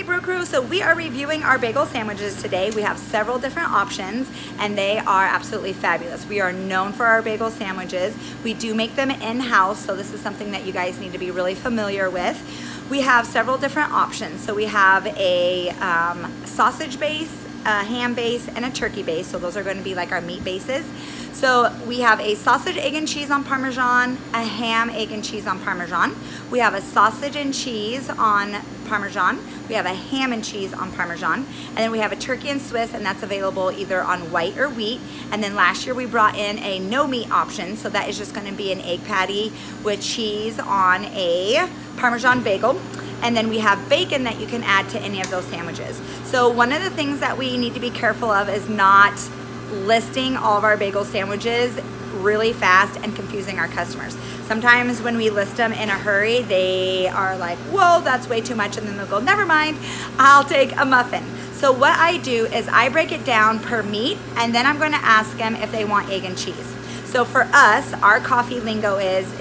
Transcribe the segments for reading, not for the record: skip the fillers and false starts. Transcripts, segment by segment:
Bro Crew, so we are reviewing our bagel sandwiches today. We have several different options and they are absolutely fabulous. We are known for our bagel sandwiches. We do make them in-house, so this is something that you guys need to be really familiar with. We have several different options. So we have a sausage base, a ham base, and a turkey base. So those are going to be like our meat bases. So we have a sausage, egg, and cheese on Parmesan, a ham, egg, and cheese on Parmesan. We have a sausage and cheese on Parmesan. We have a ham and cheese on Parmesan. And then we have a turkey and Swiss, and that's available either on white or wheat. And then last year we brought in a no meat option. So that is just going to be an egg patty with cheese on a Parmesan bagel. And then we have bacon that you can add to any of those sandwiches. So one of the things that we need to be careful of is not listing all of our bagel sandwiches really fast and confusing our customers. Sometimes when we list them in a hurry, they are like, whoa, that's way too much, and then they'll go, never mind, I'll take a muffin. So what I do is I break it down per meat, and then I'm going to ask them if they want egg and cheese. So for us, our coffee lingo is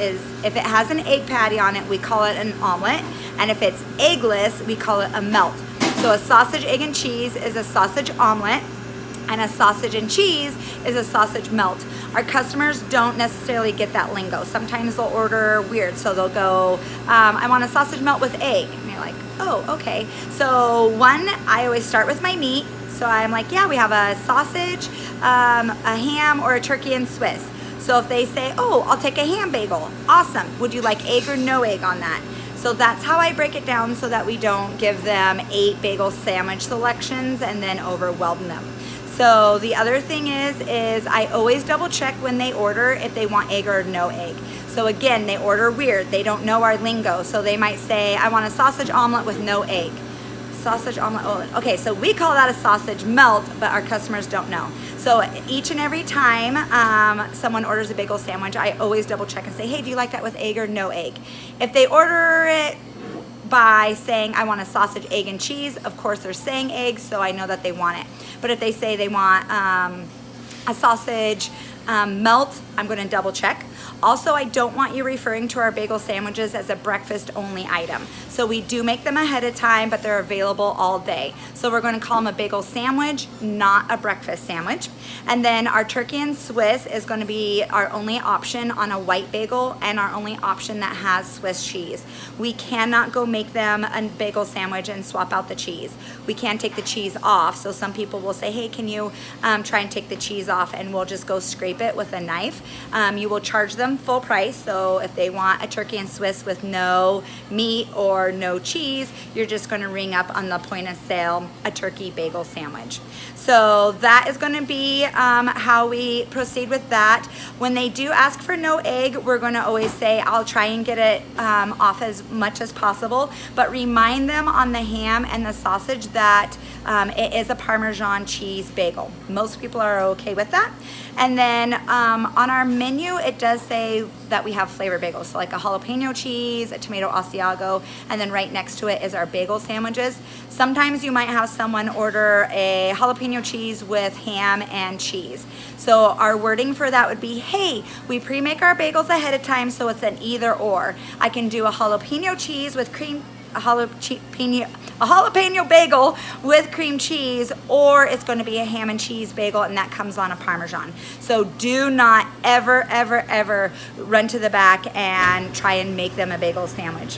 if it has an egg patty on it, we call it an omelet, and if it's eggless, we call it a melt. So a sausage, egg, and cheese is a sausage omelet, and a sausage and cheese is a sausage melt. Our customers don't necessarily get that lingo. Sometimes they'll order weird, so they'll go, I want a sausage melt with egg. And you're like, oh, okay. So one, I always start with my meat. So I'm like, yeah, we have a sausage, a ham, or a turkey and Swiss. So if they say, oh, I'll take a ham bagel, awesome. Would you like egg or no egg on that? So that's how I break it down so that we don't give them 8 bagel sandwich selections and then overwhelm them. So the other thing is I always double check when they order if they want egg or no egg. So again, they order weird. They don't know our lingo. So they might say, I want a sausage omelet with no egg. Sausage omelet, okay, so we call that a sausage melt, but our customers don't know. So each and every time someone orders a bagel sandwich, I always double check and say, hey, do you like that with egg or no egg? If they order it by saying, I want a sausage, egg, and cheese, of course they're saying egg, so I know that they want it. But if they say they want a sausage melt, I'm going to double check. Also, I don't want you referring to our bagel sandwiches as a breakfast only item. So we do make them ahead of time, but they're available all day. So we're going to call them a bagel sandwich, not a breakfast sandwich. And then our turkey and Swiss is going to be our only option on a white bagel and our only option that has Swiss cheese. We cannot go make them a bagel sandwich and swap out the cheese. We can't take the cheese off. So some people will say, hey, can you try and take the cheese off, and we'll just go scrape it with a knife. You will charge them full price. So if they want a turkey and Swiss with no meat or no cheese, you're just going to ring up on the point of sale a turkey bagel sandwich. So that is going to be how we proceed with that. When they do ask for no egg, we're going to always say, I'll try and get it off as much as possible, but remind them on the ham and the sausage that it is a Parmesan cheese bagel. Most people are okay with that. And then on our menu, it does say that we have flavor bagels, so like a jalapeno cheese, a tomato Asiago, and then right next to it is our bagel sandwiches. Sometimes you might have someone order a jalapeno cheese with ham and cheese. So our wording for that would be, hey, we pre-make our bagels ahead of time, so it's an either or. I can do a jalapeno cheese with a jalapeno bagel with cream cheese, or it's going to be a ham and cheese bagel, and that comes on a Parmesan. So do not ever, ever, ever run to the back and try and make them a bagel sandwich.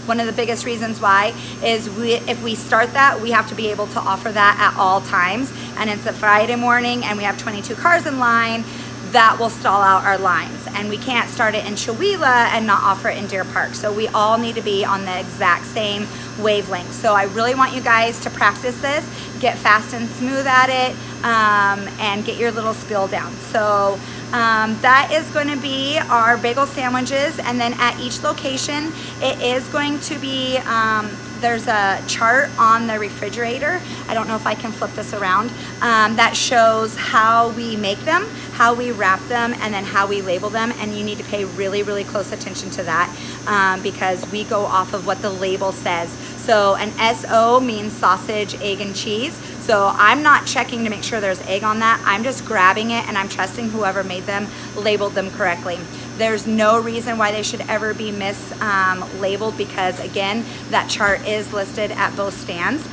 One of the biggest reasons why is if we start that, we have to be able to offer that at all times. And it's a Friday morning and we have 22 cars in line, that will stall out our lines. And we can't start it in Chewelah and not offer it in Deer Park. So we all need to be on the exact same wavelength. So I really want you guys to practice this, get fast and smooth at it, and get your little spill down. So that is going to be our bagel sandwiches, and then at each location it is going to be there's a chart on the refrigerator. I don't know if I can flip this around, that shows how we make them, how we wrap them, and then how we label them, and you need to pay really, really close attention to that because we go off of what the label says. So an SO means sausage, egg, and cheese. So I'm not checking to make sure there's egg on that. I'm just grabbing it and I'm trusting whoever made them labeled them correctly. There's no reason why they should ever be mislabeled because again, that chart is listed at both stands.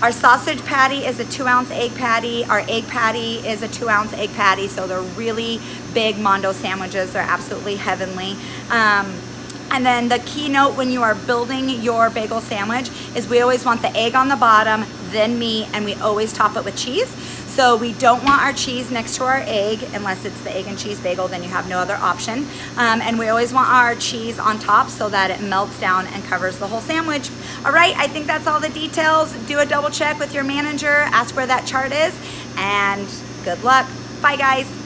Our sausage patty is a 2-ounce egg patty. Our egg patty is a 2-ounce egg patty. So they're really big Mondo sandwiches. They're absolutely heavenly. And then the keynote when you are building your bagel sandwich is we always want the egg on the bottom, then meat, and we always top it with cheese. So we don't want our cheese next to our egg unless it's the egg and cheese bagel, then you have no other option. And we always want our cheese on top so that it melts down and covers the whole sandwich. All right, I think that's all the details. Do a double check with your manager, ask where that chart is, and good luck. Bye guys.